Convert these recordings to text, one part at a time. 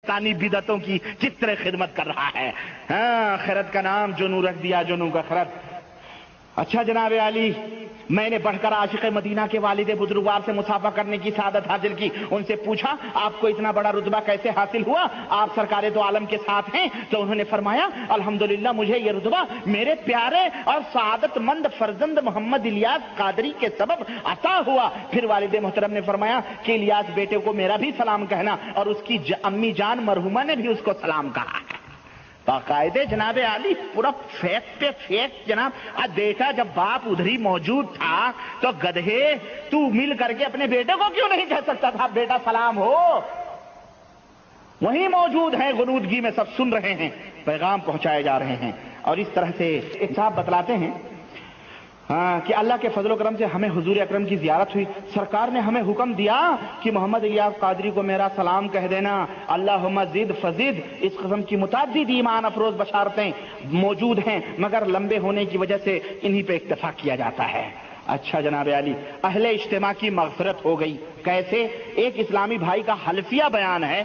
تانی بدعتوں کی کس طرح خدمت کر رہا ہے. ہاں خیرت کا نام جو نور رکھ دیا جو نور کا خیرت. اچھا جناب علی، میں نے بڑھ کر عاشق مدینہ کے والد بزرگوار سے مصافحہ کرنے کی سعادت حاصل کی. ان سے پوچھا آپ کو اتنا بڑا رتبہ کیسے حاصل ہوا؟ آپ سرکار دو عالم کے ساتھ ہیں. تو انہوں نے فرمایا الحمدللہ مجھے یہ رتبہ میرے پیارے اور سعادت مند فرزند محمد الیاس قادری کے سبب عطا ہوا. پھر والد محترم نے فرمایا کہ الیاس بیٹے کو میرا بھی سلام کہنا، اور اس کی امی جان مرحومہ نے بھی اس کو سلام کہا ہے. باقاعدے جناب علی پورا فیک پہ فیک. جناب بیٹا جب باپ ادھر ہی موجود تھا تو گدھے تو مل کر کے اپنے بیٹے کو کیوں نہیں کہہ سکتا تھا بیٹا سلام ہو؟ وہی موجود ہیں، غنودگی میں سب سن رہے ہیں، پیغام پہنچائے جا رہے ہیں. اور اس طرح سے ایک صاحب بتلاتے ہیں کہ اللہ کے فضل و کرم سے ہمیں حضور اکرم کی زیارت ہوئی. سرکار نے ہمیں حکم دیا کہ محمد الیاس قادری کو میرا سلام کہہ دینا. اللہم زد فزد. اس قسم کی متعدد ایمان افروز بشارتیں موجود ہیں، مگر لمبے ہونے کی وجہ سے انہی پہ اکتفا کیا جاتا ہے. اچھا جناب علی، اہل اجتماع کی مغفرت ہو گئی. کیسے؟ ایک اسلامی بھائی کا حلفیہ بیان ہے،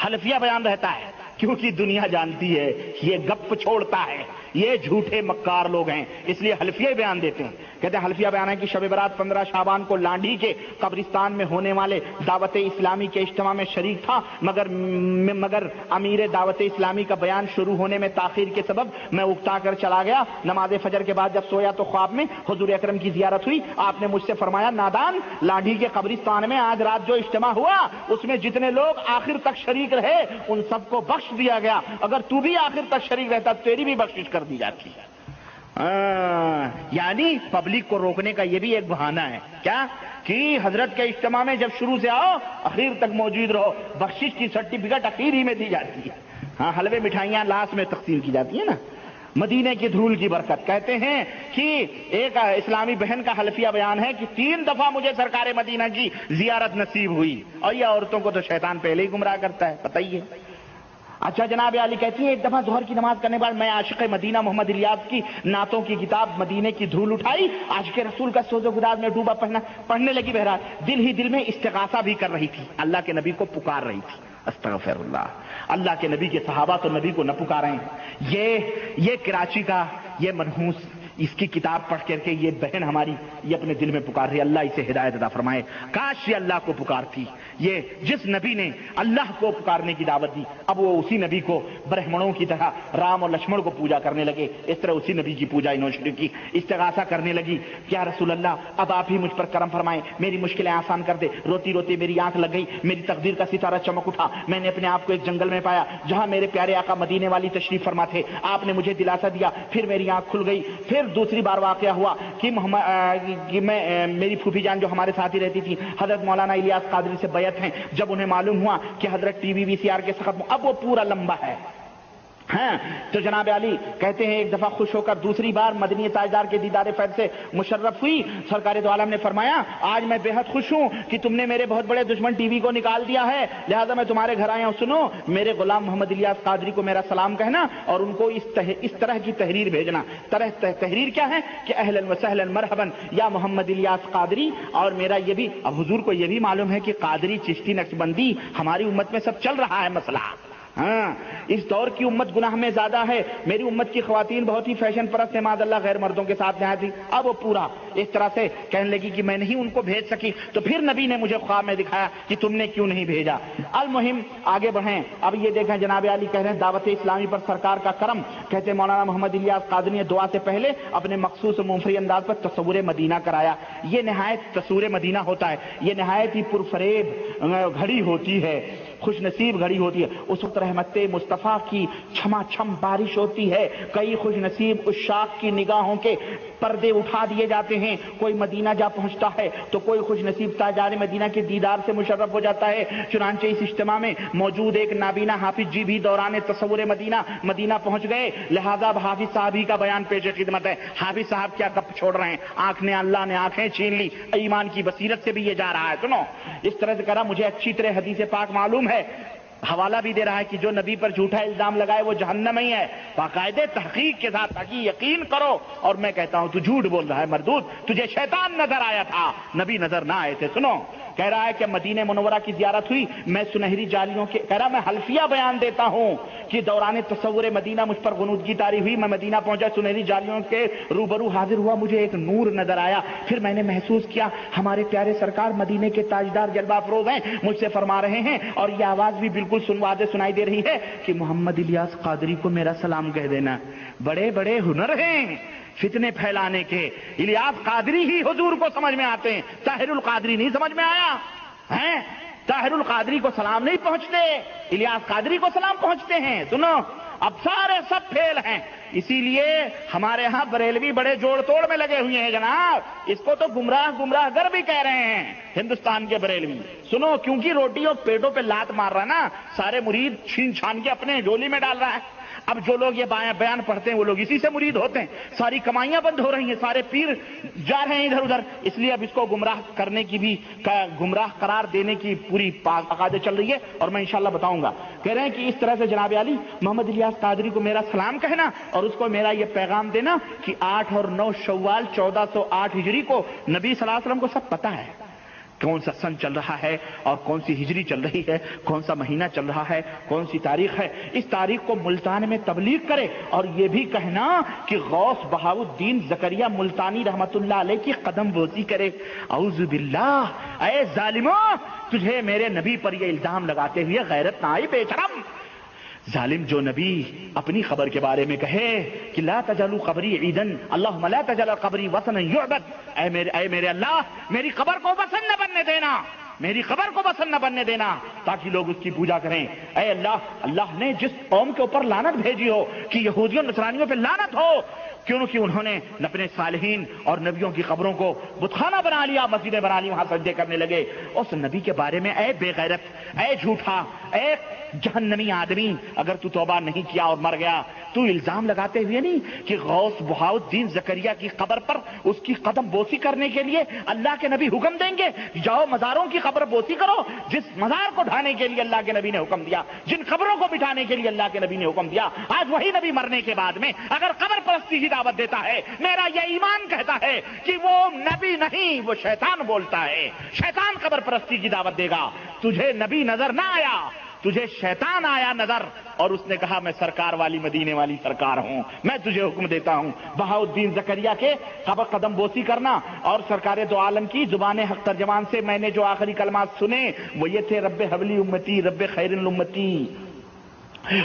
حلفیہ بیان رہتا ہے، کیونکہ دنیا جانتی ہے یہ گپ چھوڑتا ہے، یہ جھوٹے مکار لوگ ہیں، اس لیے حلفیہ بیان دیتے ہیں. کہتے ہیں حلفیہ بیان ہے کہ شب برات 15 شعبان کو لانڈھی کے قبرستان میں ہونے والے دعوت اسلامی کے اجتماع میں شریک تھا، مگر امیر دعوت اسلامی کا بیان شروع ہونے میں تاخیر کے سبب میں اکتا کر چلا گیا. نماز فجر کے بعد جب سویا تو خواب میں حضور اکرم کی زیارت ہوئی. آپ نے مجھ سے فرمایا نادان، لانڈھی کے قبرستان میں آج رات جو اجتماع ہوا اس میں جتنے لوگ آخر تک شریک رہے ان سب کو بخش دیا گیا. اگر تو بھی آخر تک شریک رہتا تیری بھی بخشش کر دی جاتی ہے. یعنی پبلک کو روکنے کا یہ بھی ایک بہانہ ہے کیا کہ حضرت کے اجتماع میں جب شروع سے آؤ اخیر تک موجود رہو. بخشش کی سرٹیفکیٹ اخیر ہی میں دی جاتی ہے. ہاں حلوے مٹھائیاں لاسٹ میں تقسیم کی جاتی ہیں نا. مدینے کی دھول کی برکت. کہتے ہیں کہ ایک اسلامی بہن کا حلفیہ بیان ہے کہ 3 دفعہ مجھے سرکار مدینہ کی زیارت نصیب ہوئی. اور یہ عورتوں کو تو شیطان پہلے ہی گمراہ کرتا ہے، پتہ ہی ہے. اچھا جناب علی کہتی ہے ایک دفعہ ظہر کی نماز کرنے بعد میں عاشق مدینہ محمد الیاس کی نعتوں کی کتاب مدینے کی دھول اٹھائی، عاشق رسول کا سوز و گداز میں ڈوبا پڑھنے لگی. بہرحال دل ہی دل میں استغاثہ بھی کر رہی تھی، اللہ کے نبی کو پکار رہی تھی. استغفر اللہ. اللہ کے نبی کے صحابہ تو نبی کو نہ پکارے ہیں. یہ کراچی کا یہ منحوس اس کی کتاب پڑھ کر کے یہ بہن ہماری یہ اپنے دل میں پکار رہی. اللہ اسے ہدایت عطا فرمائے. کاش یہ اللہ کو پکارتی. یہ جس نبی نے اللہ کو پکارنے کی دعوت دی اب وہ اسی نبی کو برہمنوں کی طرح رام اور لکشمن کو پوجا کرنے لگے. اس طرح اسی نبی کی پوجا انہوں نے شروع کی. استغاثہ کرنے لگی کہ یا رسول اللہ اب آپ ہی مجھ پر کرم فرمائیں، میری مشکلیں آسان کر دے. روتی روتی میری آنکھ لگ گئی، میری تقدیر کا ستارہ چمک اٹھا. میں نے اپنے آپ کو ایک جنگل میں پایا جہاں میرے پیارے آقا مدینے والی تشریف فرما تھے. آپ نے مجھے دلاسا دیا. پھر میری آنکھ کھل گئی. پھر دوسری بار واقعہ ہوا کہ میں میری پھوپھی جان جو ہمارے ساتھ ہی رہتی تھی حضرت مولانا الیاس قادری سے بیعت ہیں. جب انہیں معلوم ہوا کہ حضرت ٹی وی VCR کے ختم اب وہ پورا لمبا ہے ہاں تو جناب علی کہتے ہیں ایک دفعہ خوش ہو کر دوسری بار مدنی تاجدار کے دیدار فیض سے مشرف ہوئی. سرکار دو عالم نے فرمایا آج میں بے حد خوش ہوں کہ تم نے میرے بہت بڑے دشمن ٹی وی کو نکال دیا ہے، لہذا میں تمہارے گھر آیا ہوں. سنو میرے غلام محمد الیاس قادری کو میرا سلام کہنا اور ان کو اس طرح کی تحریر بھیجنا. تحریر کیا ہے کہ اہلا وسہلا مرحبا یا محمد الیاس قادری. اور میرا یہ بھی اب حضور کو یہ بھی معلوم ہے کہ قادری چشتی نقشبندی ہماری امت میں سب چل رہا ہے مسئلہ. ہاں اس دور کی امت گناہ میں زیادہ ہے. میری امت کی خواتین بہت ہی فیشن پرست ہیں معاذ اللہ، غیر مردوں کے ساتھ نہایت تھی. اب وہ پورا اس طرح سے کہنے لگی کہ میں نہیں ان کو بھیج سکی. تو پھر نبی نے مجھے خواب میں دکھایا کہ تم نے کیوں نہیں بھیجا. المہم آگے بڑھیں. اب یہ دیکھیں جناب علی کہہ رہے ہیں دعوت اسلامی پر سرکار کا کرم. کہتے ہیں مولانا محمد الیاس قادری نے دعا سے پہلے اپنے مخصوص منفرد انداز پر تصور مدینہ کرایا. یہ نہایت تصور مدینہ ہوتا ہے، یہ نہایت ہی پرفریب گھڑی ہوتی ہے، خوش نصیب گھڑی ہوتی ہے. اس وقت رحمت مصطفیٰ کی چھما چھم بارش ہوتی ہے. کئی خوش نصیب عشاق کی نگاہوں کے پردے اٹھا دیے جاتے ہیں. کوئی مدینہ جا پہنچتا ہے تو کوئی خوش نصیب تاجدار مدینہ کے دیدار سے مشرف ہو جاتا ہے. چنانچہ اس اجتماع میں موجود ایک نابینا حافظ جی بھی دوران تصور مدینہ پہنچ گئے. لہذا اب حافظ صاحب ہی کا بیان پیش خدمت ہے. حافظ صاحب کیا گپ چھوڑ رہے ہیں، اللہ نے آنکھیں چھین لی. ایمان کی بصیرت سے بھی یہ جا رہا ہے. سنو اس طرح سے کرا مجھے اچھی طرح حدیث پاک معلوم ہے. حوالہ بھی دے رہا ہے کہ جو نبی پر جھوٹا الزام لگائے وہ جہنم ہی ہے. باقاعدہ تحقیق کے ساتھ تاکہ یقین کرو. اور میں کہتا ہوں تو جھوٹ بول رہا ہے مردود، تجھے شیطان نظر آیا تھا، نبی نظر نہ آئے تھے. سنو کہہ رہا ہے کہ مدینہ منورہ کی زیارت ہوئی، میں سنہری جالیوں کے کہہ رہا میں حلفیہ بیان دیتا ہوں کہ دوران تصور مدینہ مجھ پر غنودگی طاری ہوئی، میں مدینہ پہنچا، سنہری جالیوں کے روبرو حاضر ہوا، مجھے ایک نور نظر آیا، پھر میں نے محسوس کیا ہمارے پیارے سرکار مدینے کے تاجدار جلوہ افروز ہیں، مجھ سے فرما رہے ہیں، اور یہ آواز بھی بالکل واضح سنائی دے رہی ہے کہ محمد الیاس قادری کو میرا سلام کہہ دینا۔ بڑے بڑے ہنر ہیں فتنے پھیلانے کے، الیاس قادری ہی حضور کو سمجھ میں آتے ہیں، طاہر القادری نہیں سمجھ میں آیا ہیں؟ طاہر القادری کو سلام نہیں پہنچتے، الیاس قادری کو سلام پہنچتے ہیں۔ سنو، اب سارے سب فیل ہیں، اسی لیے ہمارے ہاں بریلوی بڑے جوڑ توڑ میں لگے ہوئے ہیں جناب، اس کو تو گمراہ گر بھی کہہ رہے ہیں ہندوستان کے بریلوی۔ سنو، کیونکہ روٹی اور پیٹوں پہ لات مار رہا نا، سارے مرید چھین چھان کے اپنے جھولی میں ڈال رہا ہے۔ اب جو لوگ یہ بیان پڑھتے ہیں وہ لوگ اسی سے مرید ہوتے ہیں، ساری کمائیاں بند ہو رہی ہیں، سارے پیر جا رہے ہیں ادھر ادھر، اس لیے اب اس کو گمراہ کرنے کی بھی، گمراہ قرار دینے کی پوری تقاضے چل رہی ہے، اور میں انشاءاللہ بتاؤں گا۔ کہہ رہے ہیں کہ اس طرح سے جناب علی محمد الیاس قادری کو میرا سلام کہنا اور اس کو میرا یہ پیغام دینا کہ 8 اور 9 شوال 1408 ہجری کو نبی صلی اللہ علیہ وسلم کو سب پتہ ہے کون سا سن چل رہا ہے اور کون سی ہجری چل رہی ہے، کون سا مہینہ چل رہا ہے، کون سی تاریخ ہے، اس تاریخ کو ملتان میں تبلیغ کرے، اور یہ بھی کہنا کہ غوث بہاؤالدین زکریا ملتانی رحمت اللہ علیہ کی قدم بوسی کرے۔ اعوذ باللہ، اے ظالموں، تجھے میرے نبی پر یہ الزام لگاتے ہوئے غیرت نہ آئی؟ بے شرم ظالم، جو نبی اپنی خبر کے بارے میں کہے کہ لا تجعلوا قبری عیدن، اللہم لا تجعل قبری وثنا یعبد، اے میرے اللہ، میری قبر کو وثن نہ بننے دینا، میری قبر کو وثن نہ بننے دینا تاکہ لوگ اس کی پوجا کریں۔ اے اللہ، اللہ نے جس قوم کے اوپر لعنت بھیجی ہو کہ یہودیوں نصرانیوں پہ لعنت ہو، کیونکہ انہوں نے اپنے صالحین اور نبیوں کی قبروں کو بتخانہ بنا لیا، مسجدیں بنا لی، وہاں سجدے کرنے لگے، اس نبی کے بارے میں اے بے غیرت، اے جھوٹا، اے جہنمی آدمی، اگر تو توبہ نہیں کیا اور مر گیا، تو الزام لگاتے ہوئے نہیں کہ غوث بہاؤالدین زکریا کی قبر پر اس کی قدم بوسی کرنے کے لیے اللہ کے نبی حکم دیں گے جاؤ مزاروں کی قبر بوسی کرو؟ جس مزار کو ڈھانے کے لیے اللہ کے نبی نے حکم دیا، جن قبروں کو بٹھانے کے لیے اللہ کے نبی نے حکم دیا، آج وہی نبی مرنے کے بعد میں اگر قبر پرستی کی دعوت دیتا ہے، میرا یہ ایمان کہتا ہے کہ وہ نبی نہیں، وہ شیطان بولتا ہے، شیطان قبر پرستی کی دعوت دے گا۔ تجھے نبی نظر نہ آیا، تجھے شیطان آیا نظر، اور اس نے کہا میں سرکار والی مدینے والی سرکار ہوں، میں تجھے حکم دیتا ہوں بہاؤالدین زکریا کے قبر قدم بوسی کرنا۔ اور سرکار دو عالم کی زبان حق ترجمان سے میں نے جو آخری کلمات سنے وہ یہ تھے، رب حبلی امتی رب خیر الامتی۔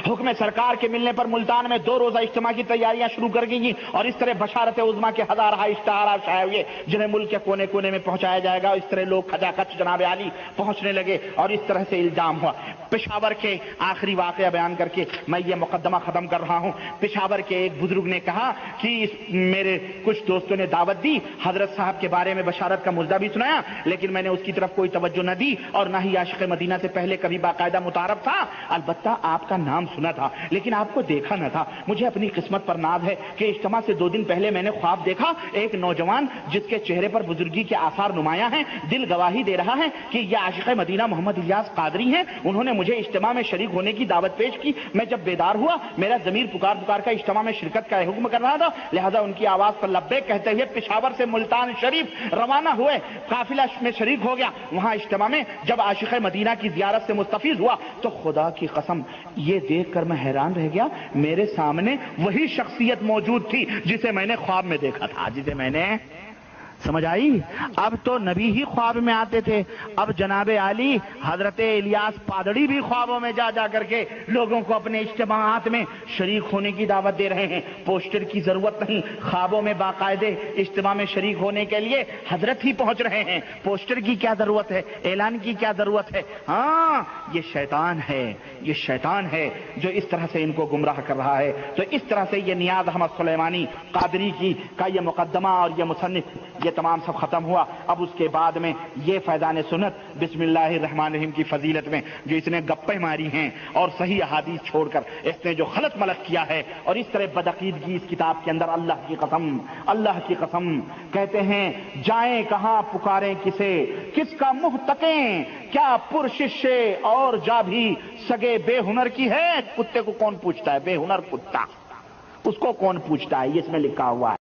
حکم سرکار کے ملنے پر ملتان میں 2 روزہ اجتماع کی تیاریاں شروع کر گئی، اور اس طرح بشارت عظما کے ہزارہ اشتہارات شائع ہوئے جنہیں ملک کے کونے کونے میں پہنچایا جائے گا۔ اس طرح لوگ کھچا کھچ جناب علی پہنچنے لگے، اور اس طرح سے الزام ہوا۔ پشاور کے آخری واقعہ بیان کر کے میں یہ مقدمہ ختم کر رہا ہوں۔ پشاور کے ایک بزرگ نے کہا کہ میرے کچھ دوستوں نے دعوت دی، حضرت صاحب کے بارے میں بشارت کا مژدہ بھی سنایا، لیکن میں نے اس کی طرف کوئی توجہ نہ دی، اور نہ ہی عاشق مدینہ سے پہلے کبھی باقاعدہ متعارف تھا۔ البتہ آپ کا نام سنا تھا لیکن آپ کو دیکھا نہ تھا۔ مجھے اپنی قسمت پر ناز ہے کہ اجتماع سے 2 دن پہلے میں نے خواب دیکھا، ایک نوجوان جس کے چہرے پر بزرگی کے آثار نمایاں ہیں، دل گواہی دے رہا ہے کہ یہ عاشق مدینہ محمد الیاس قادری ہیں۔ انہوں نے مجھے اجتماع میں شریک ہونے کی دعوت پیش کی۔ میں جب بیدار ہوا، میرا ضمیر پکار پکار کا اجتماع میں شرکت کا حکم کر رہا تھا، لہذا ان کی آواز پر لبیک کہتے ہوئے پشاور سے ملتان شریف روانہ ہوئے، قافلہ میں شریک ہو گیا۔ وہاں اجتماع میں جب عاشق مدینہ کی زیارت سے مستفیض ہوا تو خدا کی قسم یہ دیکھ کر میں حیران رہ گیا، میرے سامنے وہی شخصیت موجود تھی جسے میں نے خواب میں دیکھا تھا، جسے میں نے سمجھ آئی؟ اب تو نبی ہی خواب میں آتے تھے، اب جناب علی حضرت الیاس پادڑی بھی خوابوں میں جا جا کر کے لوگوں کو اپنے اجتماعات میں شریک ہونے کی دعوت دے رہے ہیں۔ پوسٹر کی ضرورت نہیں، خوابوں میں باقاعدے اجتماع میں شریک ہونے کے لیے حضرت ہی پہنچ رہے ہیں۔ پوسٹر کی کیا ضرورت ہے، اعلان کی کیا ضرورت ہے؟ ہاں، یہ شیطان ہے، یہ شیطان ہے جو اس طرح سے ان کو گمراہ کر رہا ہے۔ تو اس طرح سے یہ نیاز احمد سلیمانی قادری کا یہ مقدمہ اور یہ مصنف یہ تمام سب ختم ہوا۔ اب اس کے بعد میں یہ فیضان سنت بسم اللہ الرحمن الرحیم کی فضیلت میں جو اس نے گپیں ماری ہیں اور صحیح احادیث چھوڑ کر اس نے جو غلط ملک کیا ہے، اور اس طرح بدعقیدگی اس کتاب کے اندر، اللہ کی قسم کہتے ہیں جائیں کہاں پکاریں کسے، کس کا منہ تکیں، کیا پرشش اور جا بھی سگے بے ہنر کی ہے۔ کتے کو کون پوچھتا ہے؟ بے ہنر کتا، اس کو کون پوچھتا ہے؟ یہ اس میں لکھا ہوا ہے۔